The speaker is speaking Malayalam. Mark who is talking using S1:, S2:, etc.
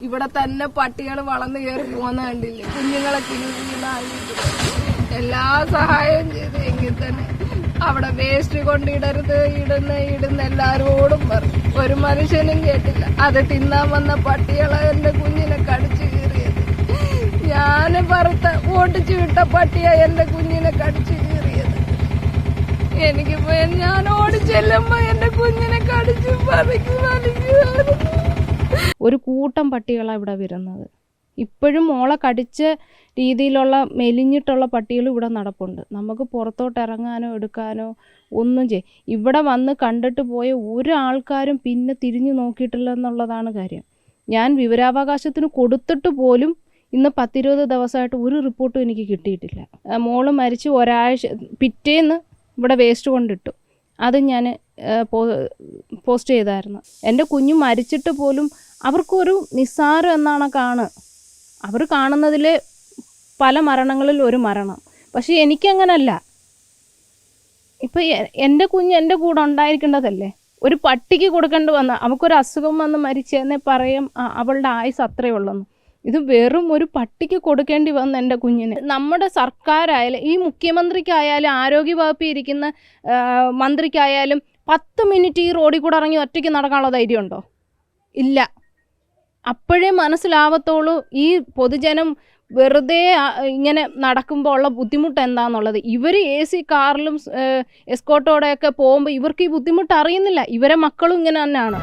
S1: ഇവിടെ തന്നെ പട്ടികൾ വളർന്നു കയറി പോകുന്ന കണ്ടില്ലേ, കുഞ്ഞുങ്ങളെ കിണുകിണായിട്ട് എല്ലാ സഹായവും ചെയ്ത് എങ്കിൽ തന്നെ അവിടെ വേസ്റ്റ് കൊണ്ടിടരുത്, ഇടുന്ന എല്ലാരോടും പറഞ്ഞു. ഒരു മനുഷ്യനും കേട്ടില്ല. അത് തിന്നാൻ വന്ന പട്ടികളെ എന്റെ കുഞ്ഞിനെ കടിച്ചു കീറിയത്. ഞാന് ഓടിച്ചു വിട്ട പട്ടിയാ എന്റെ കുഞ്ഞിനെ കടിച്ചു കീറിയത്. എനിക്കിപ്പോ ഞാൻ ഓടിച്ചെല്ലുമ്പോ എന്റെ കുഞ്ഞിനെ കടിച്ചു വലിക്കുമായിരുന്നു.
S2: ഒരു കൂട്ടം പട്ടികളാണ് ഇവിടെ വരുന്നത്. ഇപ്പോഴും മോളെ കടിച്ച രീതിയിലുള്ള മെലിഞ്ഞിട്ടുള്ള പട്ടികൾ ഇവിടെ നടപ്പുണ്ട്. നമുക്ക് പുറത്തോട്ട് ഇറങ്ങാനോ എടുക്കാനോ ഒന്നും ഇവിടെ വന്ന് കണ്ടിട്ട് പോയ ഒരാൾക്കാരും പിന്നെ തിരിഞ്ഞു നോക്കിയിട്ടില്ല എന്നുള്ളതാണ് കാര്യം. ഞാൻ വിവരാവകാശത്തിന് കൊടുത്തിട്ട് പോലും ഇന്ന് 10-20 ദിവസമായിട്ട് ഒരു റിപ്പോർട്ടും എനിക്ക് കിട്ടിയിട്ടില്ല. മോള് മരിച്ച് ഒരാഴ്ച പിറ്റേന്ന് ഇവിടെ വേസ്റ്റ് കൊണ്ടിട്ടു. അത് ഞാൻ പോസ്റ്റ് ചെയ്തായിരുന്നു. എൻ്റെ കുഞ്ഞു മരിച്ചിട്ട് പോലും അവർക്കൊരു നിസ്സാരം എന്നാണ് അവർ കാണുന്നതിൽ പല മരണങ്ങളിൽ ഒരു മരണം. പക്ഷെ എനിക്കങ്ങനല്ല. ഇപ്പം എൻ്റെ കുഞ്ഞ് എൻ്റെ കൂടെ ഉണ്ടായിരിക്കേണ്ടതല്ലേ. ഒരു പട്ടിക്ക് കൊടുക്കേണ്ടി വന്ന അവൾക്കൊരു അസുഖം വന്ന് മരിച്ചെന്നേ പറയും അവളുടെ ആയുസ് അത്രയേ ഉള്ളെന്ന്. ഇത് വെറും ഒരു പട്ടിക്ക് കൊടുക്കേണ്ടി വന്ന എൻ്റെ കുഞ്ഞിന്. നമ്മുടെ സർക്കാരായാലും ഈ മുഖ്യമന്ത്രിക്കായാലും ആരോഗ്യവകുപ്പിൽ ഇരിക്കുന്ന മന്ത്രിക്കായാലും 10 മിനിറ്റ് ഈ റോഡിൽ കൂടെ ഇറങ്ങി ഒറ്റയ്ക്ക് നടക്കാനുള്ള ധൈര്യമുണ്ടോ? ഇല്ല. അപ്പോഴേ മനസ്സിലാവത്തുള്ളൂ ഈ പൊതുജനം വെറുതെ ഇങ്ങനെ നടക്കുമ്പോൾ ഉള്ള ബുദ്ധിമുട്ട് എന്താണെന്നുള്ളത്. ഇവർ AC കാറിലും എസ്കോർട്ടോടെയൊക്കെ പോകുമ്പോൾ ഇവർക്ക് ഈ ബുദ്ധിമുട്ട് അറിയുന്നില്ല. ഇവരെ മക്കളും ഇങ്ങനെ തന്നെയാണ്.